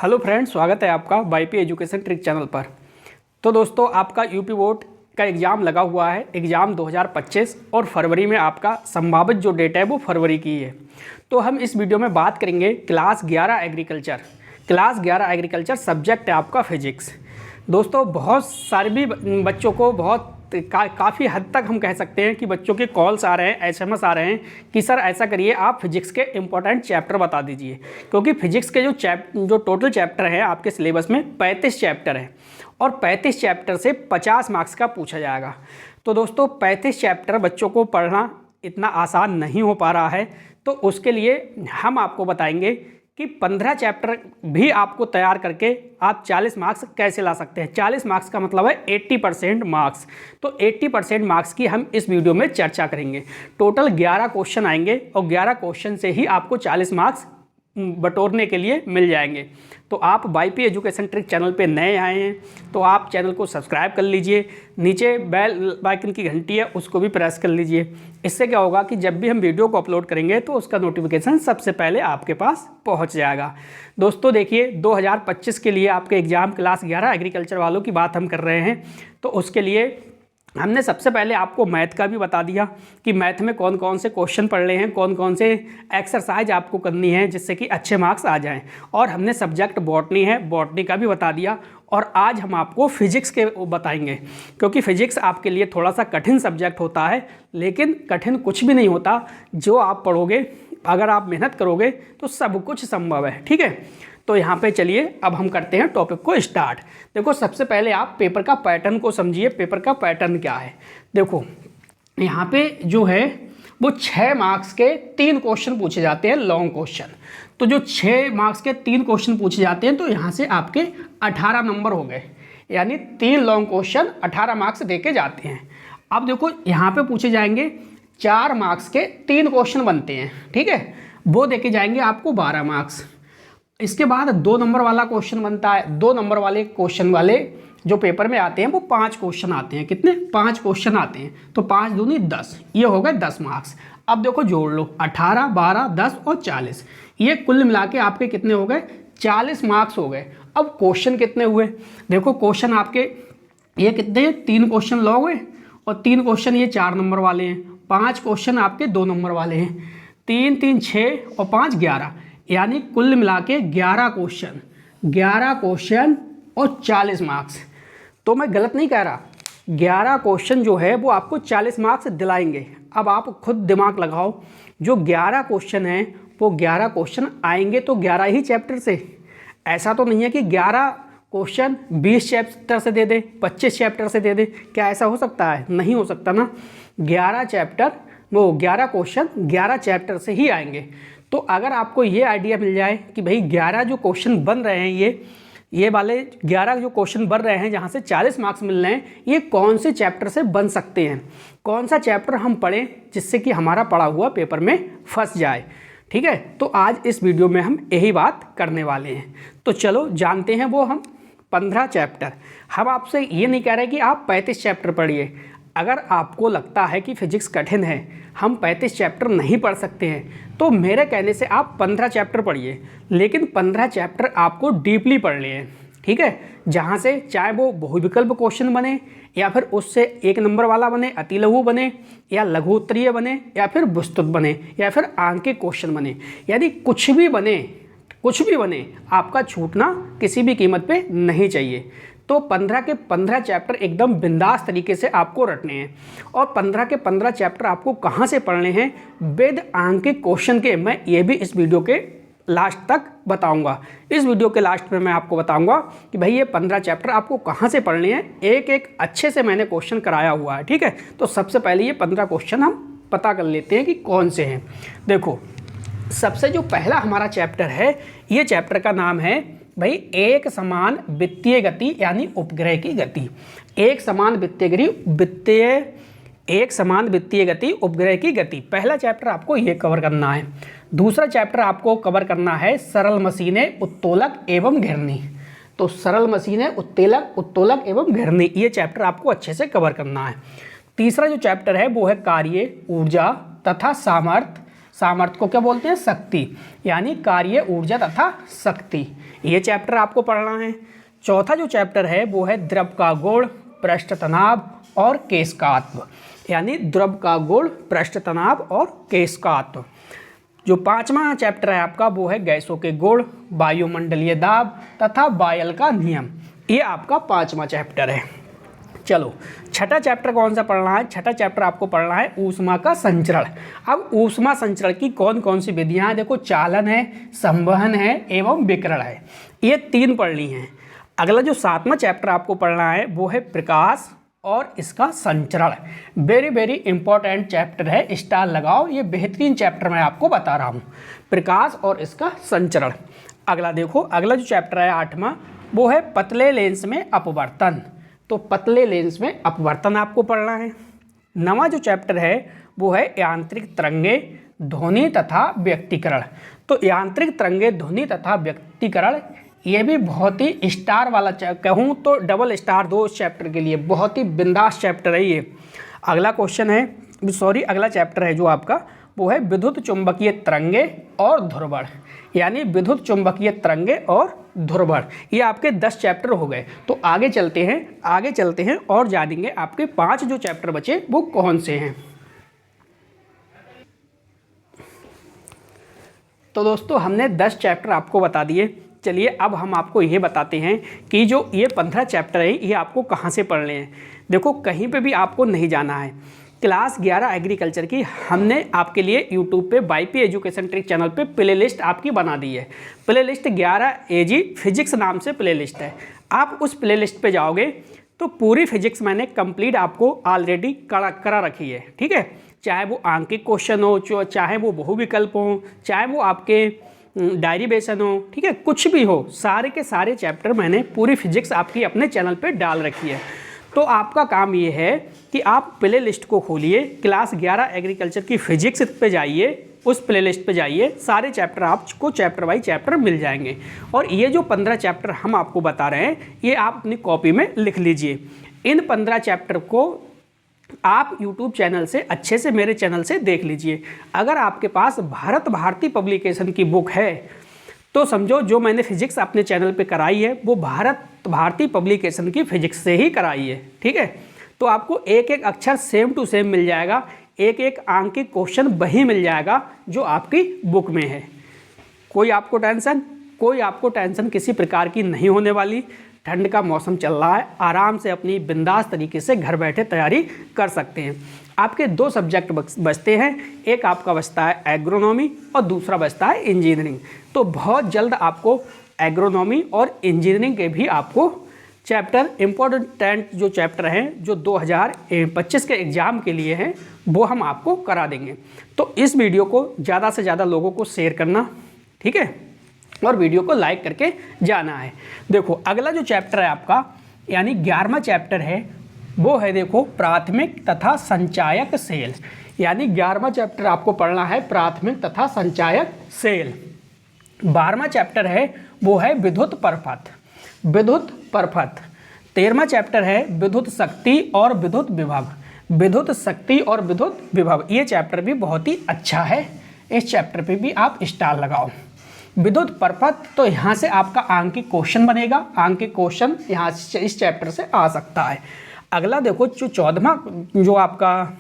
Hello friends, स्वागत है आपका वाईपी एजुकेशन ट्रिक चैनल पर। तो दोस्तों, आपका यूपी बोर्ड का एग्ज़ाम लगा हुआ है। एग्ज़ाम 2025 और फरवरी में आपका संभावित जो डेट है वो फरवरी की है। तो हम इस वीडियो में बात करेंगे class 11 agriculture. Class 11 agriculture subject है आपका फिजिक्स। दोस्तों, बहुत सारे भी बच्चों को काफ़ी हद तक हम कह सकते हैं कि बच्चों के कॉल्स आ रहे हैं, एसएमएस आ रहे हैं कि सर ऐसा करिए, आप फिजिक्स के इम्पोर्टेंट चैप्टर बता दीजिए। क्योंकि फिजिक्स के जो टोटल चैप्टर हैं आपके सिलेबस में 35 चैप्टर हैं और 35 चैप्टर से 50 मार्क्स का पूछा जाएगा। तो दोस्तों, 35 चैप्टर बच्चों को पढ़ना इतना आसान नहीं हो पा रहा है। तो उसके लिए हम आपको बताएंगे कि 15 चैप्टर भी आपको तैयार करके आप 40 मार्क्स कैसे ला सकते हैं। 40 मार्क्स का मतलब है 80% मार्क्स। तो 80% मार्क्स की हम इस वीडियो में चर्चा करेंगे। टोटल 11 क्वेश्चन आएंगे और 11 क्वेश्चन से ही आपको 40 मार्क्स बटोरने के लिए मिल जाएंगे। तो आप वाईपी एजुकेशन ट्रिक चैनल पे नए आए हैं तो आप चैनल को सब्सक्राइब कर लीजिए। नीचे बेल आइकन की घंटी है, उसको भी प्रेस कर लीजिए। इससे क्या होगा कि जब भी हम वीडियो को अपलोड करेंगे तो उसका नोटिफिकेशन सबसे पहले आपके पास पहुंच जाएगा। दोस्तों देखिए, 2025 के लिए आपके एग्ज़ाम क्लास 11 एग्रीकल्चर वालों की बात हम कर रहे हैं। तो उसके लिए हमने सबसे पहले आपको मैथ का भी बता दिया कि मैथ में कौन कौन से क्वेश्चन पढ़ने हैं, कौन कौन से एक्सरसाइज आपको करनी है जिससे कि अच्छे मार्क्स आ जाएं। और हमने सब्जेक्ट बॉटनी है, बॉटनी का भी बता दिया। और आज हम आपको फिजिक्स के बताएंगे, क्योंकि फिजिक्स आपके लिए थोड़ा सा कठिन सब्जेक्ट होता है। लेकिन कठिन कुछ भी नहीं होता, जो आप पढ़ोगे, अगर आप मेहनत करोगे तो सब कुछ संभव है। ठीक है, तो यहाँ पे चलिए अब हम करते हैं टॉपिक को स्टार्ट। देखो, सबसे पहले आप पेपर का पैटर्न को समझिए। पेपर का पैटर्न क्या है, देखो यहाँ पे जो है वो 6 मार्क्स के 3 क्वेश्चन पूछे जाते हैं, लॉन्ग क्वेश्चन। तो जो 6 मार्क्स के 3 क्वेश्चन पूछे जाते हैं तो यहाँ से आपके 18 नंबर हो गए, यानी 3 लॉन्ग क्वेश्चन 18 मार्क्स दे के जाते हैं। अब देखो, यहाँ पे पूछे जाएंगे 4 मार्क्स के 3 क्वेश्चन बनते हैं, ठीक है, वो दे के जाएंगे आपको 12 मार्क्स। इसके बाद 2 नंबर वाला क्वेश्चन बनता है। 2 नंबर वाले क्वेश्चन वाले जो पेपर में आते हैं वो 5 क्वेश्चन आते हैं। कितने? 5 क्वेश्चन आते हैं। तो 5 दूनी 10, ये हो गए 10 मार्क्स। अब देखो जोड़ लो, 18, 12, 10 और 40, ये कुल मिला के आपके कितने हो गए? 40 मार्क्स हो गए। अब क्वेश्चन कितने हुए? देखो, क्वेश्चन आपके ये कितने हैं? 3 क्वेश्चन लॉन्ग हुए और 3 क्वेश्चन ये 4 नंबर वाले हैं। 5 क्वेश्चन आपके 2 नंबर वाले हैं। 3 3 6 और 5 11, यानी कुल मिला के 11 क्वेश्चन और 40 मार्क्स। तो मैं गलत नहीं कह रहा, 11 क्वेश्चन जो है वो आपको 40 मार्क्स दिलाएंगे। अब आप खुद दिमाग लगाओ, जो 11 क्वेश्चन हैं वो 11 क्वेश्चन आएंगे तो 11 ही चैप्टर से। ऐसा तो नहीं है कि 11 क्वेश्चन 20 चैप्टर से दे दे, 25 चैप्टर से दे दे। क्या ऐसा हो सकता है? नहीं हो सकता ना। 11 क्वेश्चन 11 चैप्टर से ही आएंगे। तो अगर आपको ये आइडिया मिल जाए कि भाई 11 जो क्वेश्चन बन रहे हैं, ये वाले 11 जो क्वेश्चन बन रहे हैं जहाँ से 40 मार्क्स मिल रहे हैं, ये कौन से चैप्टर से बन सकते हैं, कौन सा चैप्टर हम पढ़ें जिससे कि हमारा पढ़ा हुआ पेपर में फंस जाए। ठीक है, तो आज इस वीडियो में हम यही बात करने वाले हैं। तो चलो जानते हैं वो हम 15 चैप्टर। हम आपसे ये नहीं कह रहे कि आप 35 चैप्टर पढ़िए। अगर आपको लगता है कि फिजिक्स कठिन है, हम 35 चैप्टर नहीं पढ़ सकते हैं, तो मेरे कहने से आप 15 चैप्टर पढ़िए। लेकिन 15 चैप्टर आपको डीपली पढ़ने हैं, ठीक है, जहाँ से चाहे वो बहुविकल्प क्वेश्चन बने या फिर उससे 1 नंबर वाला बने, अतिलघु बने या लघु उत्तरीय बने या फिर विस्तृत बने या फिर अंक के क्वेश्चन बने, यानी कुछ भी बने, आपका छूटना किसी भी कीमत पे नहीं चाहिए। तो 15 के 15 चैप्टर एकदम बिंदास तरीके से आपको रटने हैं। और 15 के 15 चैप्टर आपको कहाँ से पढ़ने हैं, विद अंक के क्वेश्चन के, मैं ये भी इस वीडियो के लास्ट तक बताऊंगा। इस वीडियो के लास्ट में मैं आपको बताऊंगा कि भाई ये 15 चैप्टर आपको कहाँ से पढ़ने हैं। एक एक अच्छे से मैंने क्वेश्चन कराया हुआ है, ठीक है। तो सबसे पहले ये 15 क्वेश्चन हम पता कर लेते हैं कि कौन से हैं। देखो, सबसे जो पहला हमारा चैप्टर है, ये चैप्टर का नाम है भाई एक समान वित्तीय गति, यानी उपग्रह की गति। एक समान वित्तीय गति, उपग्रह की गति। पहला चैप्टर आपको ये कवर करना है। दूसरा चैप्टर आपको कवर करना है सरल मशीनें, उत्तोलक एवं घिरनी। तो सरल मशीनें, उत्तोलक एवं घिरनी, ये चैप्टर आपको अच्छे से कवर करना है। तीसरा जो चैप्टर है वो है कार्य, ऊर्जा तथा सामर्थ्य, सामर्थ्य को क्या बोलते हैं? शक्ति, यानी कार्य ऊर्जा तथा शक्ति। ये चैप्टर आपको पढ़ना है। चौथा जो चैप्टर है वो है द्रव का गुण, पृष्ठ तनाव और केशकात्व, यानी द्रव का गुण, पृष्ठ तनाव और केशकात्व। जो पांचवा चैप्टर है आपका वो है गैसों के गुण, वायुमंडलीय दाब तथा बायल का नियम। ये आपका पांचवा चैप्टर है। चलो छठा चैप्टर कौन सा पढ़ना है? छठा चैप्टर आपको पढ़ना है ऊष्मा का संचरण। अब ऊष्मा संचरण की कौन कौन सी विधियां हैं? देखो, चालन है, संवहन है एवं विकिरण है। ये 3 पढ़नी है। अगला जो 7वां चैप्टर आपको पढ़ना है वो है प्रकाश और इसका संचरण। वेरी वेरी इंपॉर्टेंट चैप्टर है, स्टार लगाओ, ये बेहतरीन चैप्टर मैं आपको बता रहा हूँ, प्रकाश और इसका संचरण। अगला देखो, अगला जो चैप्टर है 8वां वो है पतले लेंस में अपवर्तन। तो पतले लेंस में अपवर्तन आपको पढ़ना है। 9वां जो चैप्टर है वो है यांत्रिक तरंगे, ध्वनि तथा व्यक्तीकरण। तो यांत्रिक तरंगे, ध्वनि तथा व्यक्तीकरण, ये भी बहुत ही स्टार वाला कहूँ तो डबल स्टार दो इस चैप्टर के लिए, बहुत ही बिंदास चैप्टर है ये। अगला क्वेश्चन है, अगला चैप्टर है जो आपका वो है विद्युत चुंबकीय तरंगे और ध्रुवण, यानी विद्युत चुंबकीय तरंगे और ध्रुवण। ये आपके 10 चैप्टर हो गए। तो आगे चलते हैं और जानेंगे आपके 5 जो चैप्टर बचे वो कौन से हैं। तो दोस्तों हमने 10 चैप्टर आपको बता दिए। चलिए अब हम आपको ये बताते हैं कि जो ये 15 चैप्टर है ये आपको कहाँ से पढ़ने हैं। देखो, कहीं पे भी आपको नहीं जाना है। क्लास 11 एग्रीकल्चर की हमने आपके लिए यूट्यूब पे वाईपी एजुकेशन ट्रिक चैनल पे प्ले लिस्ट आपकी बना दी है। प्ले लिस्ट 11 AG फिजिक्स नाम से प्ले लिस्ट है। आप उस प्ले लिस्ट पे जाओगे तो पूरी फिजिक्स मैंने कंप्लीट आपको ऑलरेडी करा रखी है। ठीक है, चाहे वो आंकिक क्वेश्चन हो, चाहे वो बहुविकल्प हो, चाहे वो आपके डायरीवेशन हो, ठीक है, कुछ भी हो, सारे के सारे चैप्टर मैंने पूरी फिजिक्स आपकी अपने चैनल पे डाल रखी है। तो आपका काम ये है कि आप प्ले लिस्ट को खोलिए, क्लास 11 एग्रीकल्चर की फिजिक्स पे जाइए, उस प्ले लिस्ट पे जाइए, सारे चैप्टर आपको चैप्टर बाई चैप्टर मिल जाएंगे। और ये जो 15 चैप्टर हम आपको बता रहे हैं ये आप अपनी कॉपी में लिख लीजिए। इन 15 चैप्टर को आप YouTube चैनल से अच्छे से मेरे चैनल से देख लीजिए। अगर आपके पास भारत भारती पब्लिकेशन की बुक है तो समझो जो मैंने फिजिक्स अपने चैनल पे कराई है वो भारत भारती पब्लिकेशन की फिजिक्स से ही कराई है। ठीक है, तो आपको एक एक अक्षर सेम टू सेम मिल जाएगा, एक एक आंकिक क्वेश्चन वही मिल जाएगा जो आपकी बुक में है। कोई आपको टेंशन किसी प्रकार की नहीं होने वाली। ठंड का मौसम चल रहा है, आराम से अपनी बिंदास तरीके से घर बैठे तैयारी कर सकते हैं। आपके 2 सब्जेक्ट बचते हैं, एक आपका बचता है एग्रोनॉमी और दूसरा बचता है इंजीनियरिंग। तो बहुत जल्द आपको एग्रोनॉमी और इंजीनियरिंग के भी आपको चैप्टर इम्पोर्टेंट जो चैप्टर हैं जो 2025 के एग्ज़ाम के लिए हैं वो हम आपको करा देंगे। तो इस वीडियो को ज़्यादा से ज़्यादा लोगों को शेयर करना, ठीक है, और वीडियो को लाइक करके जाना है। देखो अगला जो चैप्टर है आपका यानी 11वां चैप्टर है वो है देखो प्राथमिक तथा संचायक सेल, यानी 11वां चैप्टर आपको पढ़ना है प्राथमिक तथा संचायक सेल। 12वां चैप्टर है वो है विद्युत परपथ। 13वां चैप्टर है विद्युत शक्ति और विद्युत विभव। ये चैप्टर भी बहुत ही अच्छा है, इस चैप्टर पे भी आप स्टार लगाओ। विद्युत परपथ, तो यहाँ से आपका आंकिक क्वेश्चन बनेगा, आंकिक क्वेश्चन यहाँ से इस चैप्टर से आ सकता है। अगला देखो जो 14वां जो आपका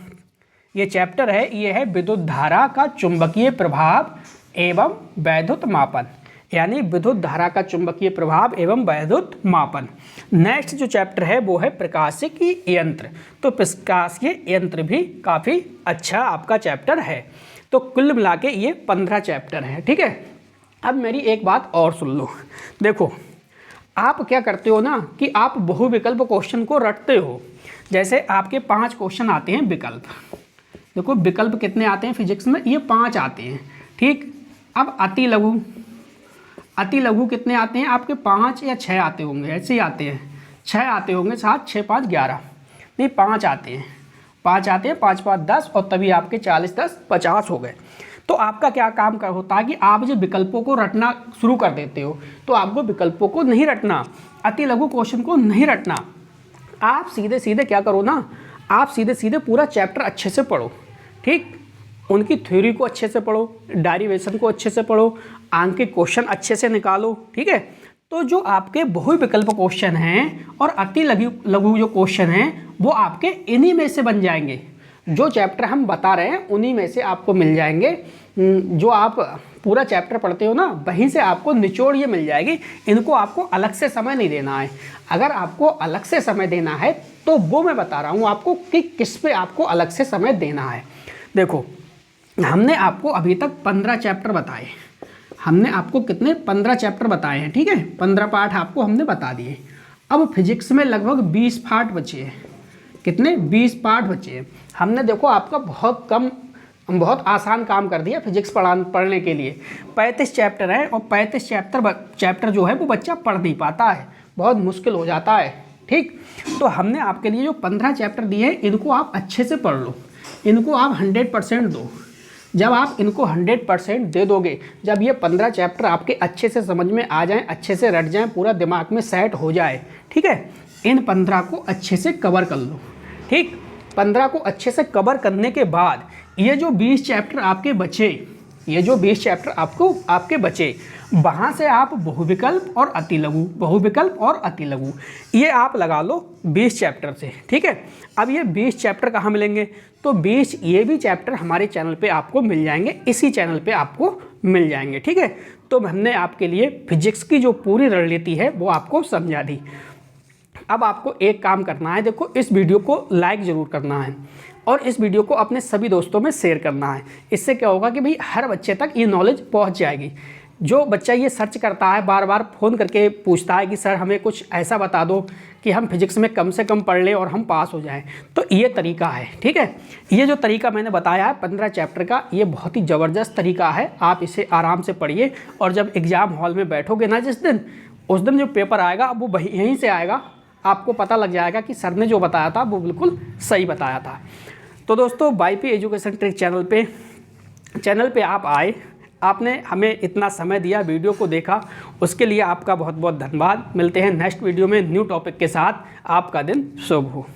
ये चैप्टर है ये है विद्युत धारा का चुंबकीय प्रभाव एवं वैद्युत मापन, यानी विद्युत धारा का चुंबकीय प्रभाव एवं वैद्युत मापन। नेक्स्ट जो चैप्टर है वो है प्रकाशिकी यंत्र। तो प्रकाशिकी यंत्र भी काफ़ी अच्छा आपका चैप्टर है। तो कुल मिला के ये 15 चैप्टर हैं। ठीक है, अब मेरी एक बात और सुन लो। देखो आप क्या करते हो ना कि आप बहुविकल्प क्वेश्चन को रटते हो। जैसे आपके 5 क्वेश्चन आते हैं विकल्प, देखो विकल्प कितने आते हैं फिजिक्स में, ये 5 आते हैं। ठीक, अब अति लघु कितने आते हैं आपके, 5 या 6 आते होंगे, ऐसे ही आते हैं, 6 आते होंगे, 7 6 5 11 नहीं 5 आते हैं, 5 5 5 10 और तभी आपके 40 10 50 हो गए। तो आपका क्या काम होता है कि आप जो विकल्पों को रटना शुरू कर देते हो, तो आपको विकल्पों को नहीं रटना, अति लघु क्वेश्चन को नहीं रटना। आप सीधे सीधे क्या करो ना, आप सीधे सीधे पूरा चैप्टर अच्छे से पढ़ो। ठीक, उनकी थ्योरी को अच्छे से पढ़ो, डेरिवेशन को अच्छे से पढ़ो, अंक के क्वेश्चन अच्छे से निकालो। ठीक है, तो जो आपके बहुविकल्प क्वेश्चन हैं और अति लघु जो क्वेश्चन हैं वो आपके इन्हीं में से बन जाएंगे। जो चैप्टर हम बता रहे हैं उन्हीं में से आपको मिल जाएंगे। जो आप पूरा चैप्टर पढ़ते हो ना, वहीं से आपको निचोड़ ये मिल जाएगी। इनको आपको अलग से समय नहीं देना है। अगर आपको अलग से समय देना है तो वो मैं बता रहा हूँ आपको कि किस पे आपको अलग से समय देना है। देखो, हमने आपको अभी तक 15 चैप्टर बताए। हमने आपको कितने 15 चैप्टर बताए हैं। ठीक है, 15 पार्ट आपको हमने बता दिए। अब फिजिक्स में लगभग 20 पार्ट बचे हैं। कितने? 20 पार्ट बचे हैं। हमने देखो आपका बहुत आसान काम कर दिया फिजिक्स पढ़ने के लिए। 35 चैप्टर हैं और 35 चैप्टर जो है वो बच्चा पढ़ नहीं पाता है, बहुत मुश्किल हो जाता है। ठीक, तो हमने आपके लिए जो 15 चैप्टर दिए हैं इनको आप अच्छे से पढ़ लो, इनको आप 100% दो। जब आप इनको 100% दे दोगे, जब ये 15 चैप्टर आपके अच्छे से समझ में आ जाएं, अच्छे से रट जाएं, पूरा दिमाग में सेट हो जाए, ठीक है, इन 15 को अच्छे से कवर कर लो। ठीक, 15 को अच्छे से कवर करने के बाद ये जो 20 चैप्टर आपके बचे, ये जो 20 चैप्टर आपके बचे, वहाँ से आप बहुविकल्प और अतिलघु, बहुविकल्प और अतिलघु ये आप लगा लो 20 चैप्टर से। ठीक है, अब ये 20 चैप्टर कहाँ मिलेंगे? तो 20 ये भी चैप्टर हमारे चैनल पे आपको मिल जाएंगे, इसी चैनल पे आपको मिल जाएंगे। ठीक है, तो हमने आपके लिए फिजिक्स की जो पूरी रणनीति है वो आपको समझा दी। अब आपको एक काम करना है, देखो इस वीडियो को लाइक ज़रूर करना है और इस वीडियो को अपने सभी दोस्तों में शेयर करना है। इससे क्या होगा कि भाई हर बच्चे तक ये नॉलेज पहुंच जाएगी। जो बच्चा ये सर्च करता है, बार बार फ़ोन करके पूछता है कि सर हमें कुछ ऐसा बता दो कि हम फिजिक्स में कम से कम पढ़ लें और हम पास हो जाएं, तो ये तरीका है। ठीक है, ये जो तरीका मैंने बताया है 15 चैप्टर का, ये बहुत ही ज़बरदस्त तरीका है। आप इसे आराम से पढ़िए और जब एग्ज़ाम हॉल में बैठोगे ना जिस दिन, उस दिन जो पेपर आएगा वो यहीं से आएगा। आपको पता लग जाएगा कि सर ने जो बताया था वो बिल्कुल सही बताया था। तो दोस्तों, वाईपी एजुकेशन ट्रिक चैनल पे आप आए, आपने हमें इतना समय दिया, वीडियो को देखा, उसके लिए आपका बहुत बहुत धन्यवाद। मिलते हैं नेक्स्ट वीडियो में न्यू टॉपिक के साथ। आपका दिन शुभ हो।